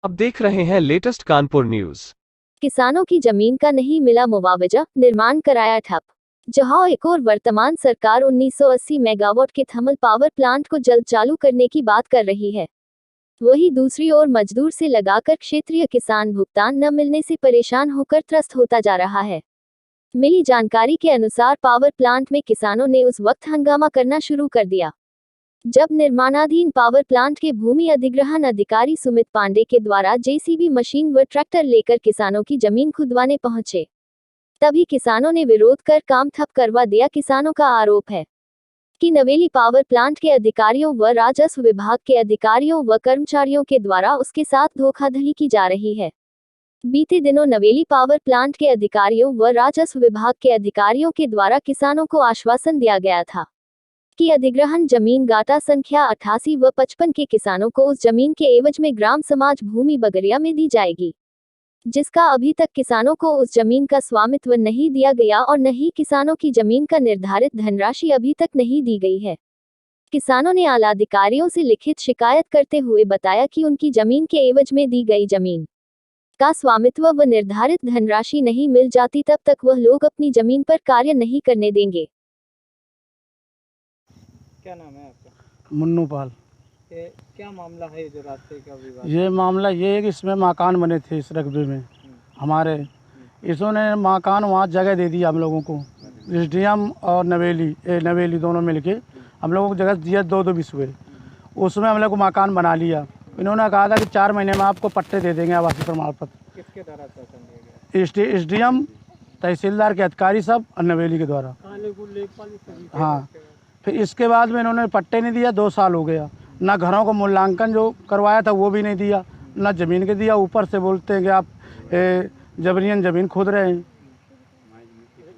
आप देख रहे हैं लेटेस्ट कानपुर न्यूज। किसानों की जमीन का नहीं मिला मुआवजा, निर्माण कराया ठप। जहां एक और वर्तमान सरकार 1980 मेगावाट के थर्मल पावर प्लांट को जल्द चालू करने की बात कर रही है, वहीं दूसरी ओर मजदूर से लगाकर क्षेत्रीय किसान भुगतान न मिलने से परेशान होकर त्रस्त होता जा रहा है। मिली जानकारी के अनुसार पावर प्लांट में किसानों ने उस वक्त हंगामा करना शुरू कर दिया जब निर्माणाधीन पावर प्लांट के भूमि अधिग्रहण अधिकारी सुमित पांडे के द्वारा जेसीबी मशीन व ट्रैक्टर लेकर किसानों की जमीन खुदवाने पहुंचे। तभी किसानों ने विरोध कर काम ठप करवा दिया। किसानों का आरोप है कि नवेली पावर प्लांट के अधिकारियों व राजस्व विभाग के अधिकारियों व कर्मचारियों के द्वारा उसके साथ धोखाधड़ी की जा रही है। बीते दिनों नवेली पावर प्लांट के अधिकारियों व राजस्व विभाग के अधिकारियों के द्वारा किसानों को आश्वासन दिया गया था कि अधिग्रहण जमीन गाटा संख्या 88 व 55 के किसानों को उस जमीन के एवज में ग्राम समाज भूमि बगरिया में दी जाएगी, जिसका अभी तक किसानों को उस जमीन का स्वामित्व नहीं दिया गया और न ही किसानों की जमीन का निर्धारित धनराशि अभी तक नहीं दी गई है। किसानों ने आला अधिकारियों से लिखित शिकायत करते हुए बताया कि उनकी जमीन के एवज में दी गई जमीन का स्वामित्व व निर्धारित धनराशि नहीं मिल जाती तब तक वह लोग अपनी जमीन पर कार्य नहीं करने देंगे। क्या नाम है आपका? मुन्नू पाल। क्या मामला है जो रास्ते का विवाद? ये मामला ये है कि इसमें मकान बने थे इस रकबे में हमारे, इसने मकान वहाँ जगह दे दिया हम लोगों को। एसडीएम और नवेली दोनों मिलके हम लोगों को जगह दिया 2-2 बिस्वे। उसमें हम लोग को मकान बना लिया। इन्होंने कहा था कि 4 महीने में आपको पट्टे दे देंगे, आवासीय प्रमाण पत्र। किसके द्वारा शासन दिया गया? एसडीएम, तहसीलदार के अधिकारी सब और नवेली के द्वारा। हाँ, फिर इसके बाद में इन्होंने पट्टे नहीं दिया। 2 साल हो गया। ना घरों का मूल्यांकन जो करवाया था वो भी नहीं दिया, ना ज़मीन के दिया। ऊपर से बोलते हैं कि आप जबरियन ज़मीन खोद रहे हैं।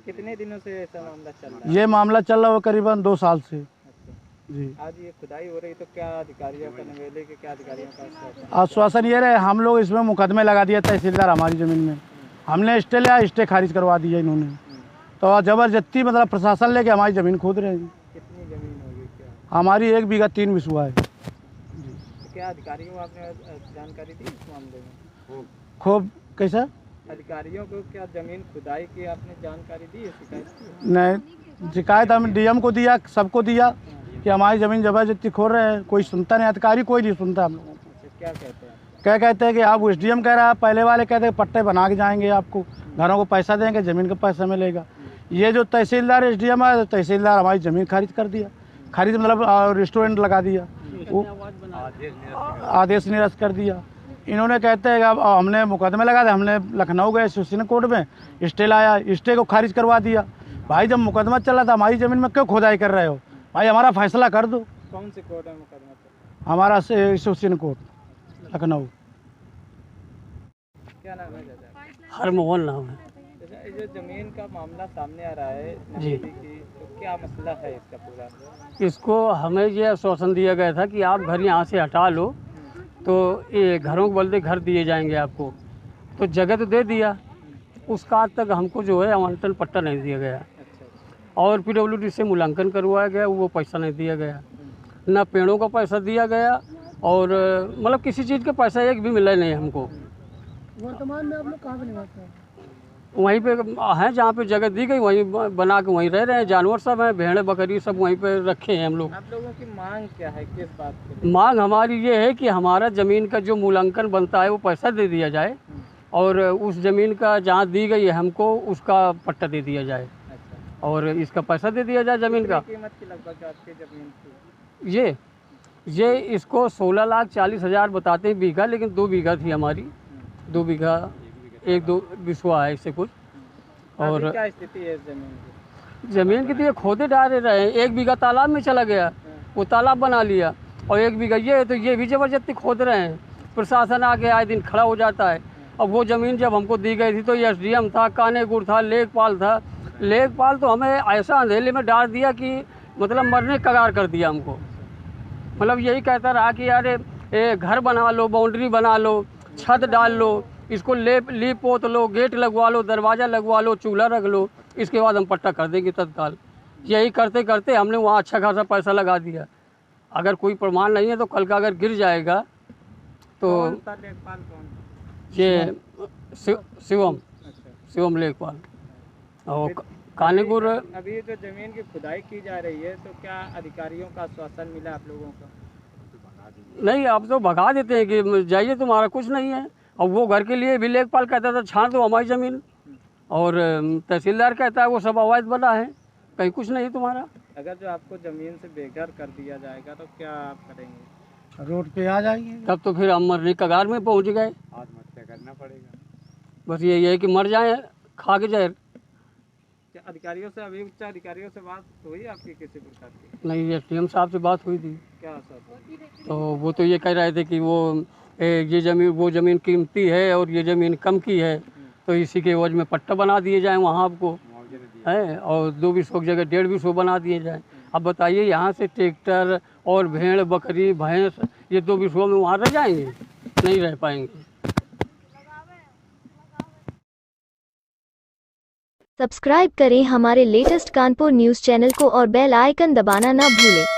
कितने दिनों से ऐसा मामला चल रहा है? ये मामला चल रहा है करीबन 2 साल से। जी, आज ये खुदाई हो रही तो क्या अधिकारियों का, नवेले के क्या अधिकारियों का आश्वासन ये रहे हम लोग इसमें मुकदमे लगा दिया तहसीलदार हमारी ज़मीन में। हमने स्टे लिया, स्टे खारिज करवा दिया इन्होंने। तो ज़बरदस्ती मतलब प्रशासन लेके हमारी ज़मीन खोद रहे हैं। कितनी जमीन होगी? क्या हमारी 1 बीघा 3 बिस्वा है। तो क्या अधिकारियों को आपने जानकारी दी इस मामले में? खूब कैसा अधिकारियों को क्या जमीन खुदाई की आपने जानकारी दी है, शिकायत की? नहीं, शिकायत हम डीएम को दिया, सबको दिया कि हमारी ज़मीन ज़बरदस्ती खोद रहे हैं। कोई सुनता नहीं, अधिकारी कोई नहीं सुनता हम लोगों को। क्या कहते हैं? क्या कहते हैं कि आप एसडीएम कह रहा है, पहले वाले कहते हैं पट्टे बना के जाएंगे, आपको घरों को पैसा देंगे, ज़मीन का पैसा मिलेगा। ये जो तहसीलदार एसडीएम है, तहसीलदार हमारी ज़मीन खारिज कर दिया। खारिज मतलब रेस्टोरेंट लगा दिया, वो आदेश निरस्त कर दिया। इन्होंने कहते हैं कि अब हमने मुकदमे लगा दिया। हमने लखनऊ गए सेशन कोर्ट में, स्टे लाया, स्टे को खारिज करवा दिया। भाई जब मुकदमा चल रहा था हमारी ज़मीन में क्यों खुदाई कर रहे हो? भाई हमारा फैसला कर दो। कौन से कोर्ट है मुकदमा? हमारा सेशन कोर्ट लखनऊ। क्या नाम है? हरमोहन नाम है। जो जमीन का मामला सामने आ रहा है जी, की, तो क्या मसला है इसका पूरा? इसको हमें ये आश्वासन दिया गया था कि आप घर यहाँ से हटा लो तो ये घरों को बोलते घर दिए जाएंगे आपको। तो जगह तो दे दिया, उसका आज तक हमको जो है आवंटन पट्टा नहीं दिया गया। और PWD से मूल्यांकन करवाया गया, वो पैसा नहीं दिया गया। ना पेड़ों का पैसा दिया गया और मतलब किसी चीज़ का पैसा एक भी मिला नहीं हमको। वर्तमान में आप लोग कहाँ पे निवास हैं? वहीं पे हैं जहाँ पे जगह दी गई, वहीं बना के वहीं रह रहे हैं। जानवर सब हैं, भेड़ बकरी सब वहीं पे रखे हैं हम लोग। आप लोगों की मांग क्या है, किस बात की? मांग हमारी ये है कि हमारा ज़मीन का जो मूल्यांकन बनता है वो पैसा दे दिया जाए और उस ज़मीन का जहाँ दी गई है हमको उसका पट्टा दे दिया जाए। अच्छा। और इसका पैसा दे दिया जाए ज़मीन का। कीमत की लगभग आपकी ज़मीन की? ये इसको 16,40,000 बताते हैं बीघा, लेकिन 2 बीघा थी हमारी। 2 बीघा 1-2 बिस्वा है इससे कुछ। और क्या स्थिति है ज़मीन की? ज़मीन की तो ये खोदे डाले रहे हैं। 1 बीघा तालाब में चला गया, वो तालाब बना लिया। और 1 बीघा ये है तो ये भी ज़बरदस्ती खोद रहे हैं। प्रशासन आके आए दिन खड़ा हो जाता है। अब वो ज़मीन जब हमको दी गई थी तो ये एसडीएम था, कानेगुर था, लेखपाल था। लेखपाल तो हमें ऐसा अंधेले में डाल दिया कि मतलब मरने कगार कर दिया हमको। मतलब यही कहता रहा कि यार घर बना लो, बाउंड्री बना लो, छत डाल लो, इसको लीप पोत लो, गेट लगवा लो, दरवाज़ा लगवा लो, चूल्हा रख लो, इसके बाद हम पट्टा कर देंगे तत्काल। यही करते करते हमने वहाँ अच्छा खासा पैसा लगा दिया। अगर कोई प्रमाण नहीं है तो कल का अगर गिर जाएगा तो कौन था लेखपाल कौन? ये शिवम अच्छा। शिवम लेखपाल और फिर कानीपुर। अभी जो जमीन की खुदाई की जा रही है तो क्या अधिकारियों का आश्वासन मिला आप लोगों को? नहीं, अब तो भगा देते हैं कि जाइए तुम्हारा कुछ नहीं है। और वो घर के लिए भी लेखपाल कहता था छान दो हमारी ज़मीन, और तहसीलदार कहता है वो सब अवैध बना है, कहीं कुछ नहीं तुम्हारा। अगर जो आपको जमीन से बेघर कर दिया जाएगा तो क्या आप करेंगे? रोड पे आ जाएंगे। तब तो फिर हम मरने की कगार में पहुंच गए। आत्महत्या करना पड़ेगा। बस यही है कि मर जाएं खा के जहर। क्या अधिकारियों से, अभी उच्च अधिकारियों से बात हुई आपकी किसी प्रकार की? नहीं, एसडीएम साहब से बात हुई थी, क्या आश्वासन? तो वो तो ये कह रहे थे कि ये ज़मीन, वो ज़मीन कीमती है और ये ज़मीन कम की है, तो इसी के एवज में पट्टा बना दिए जाएं वहाँ आपको, है, और 2 बीसों की जगह 1.5 बीसों बना दिए जाएं। अब बताइए यहाँ से ट्रैक्टर और भेड़ बकरी भैंस ये 2 बीसों में वहाँ रह जाएंगे? नहीं रह पाएंगे। सब्सक्राइब करें हमारे लेटेस्ट कानपुर न्यूज़ चैनल को और बेल आइकन दबाना ना भूलें।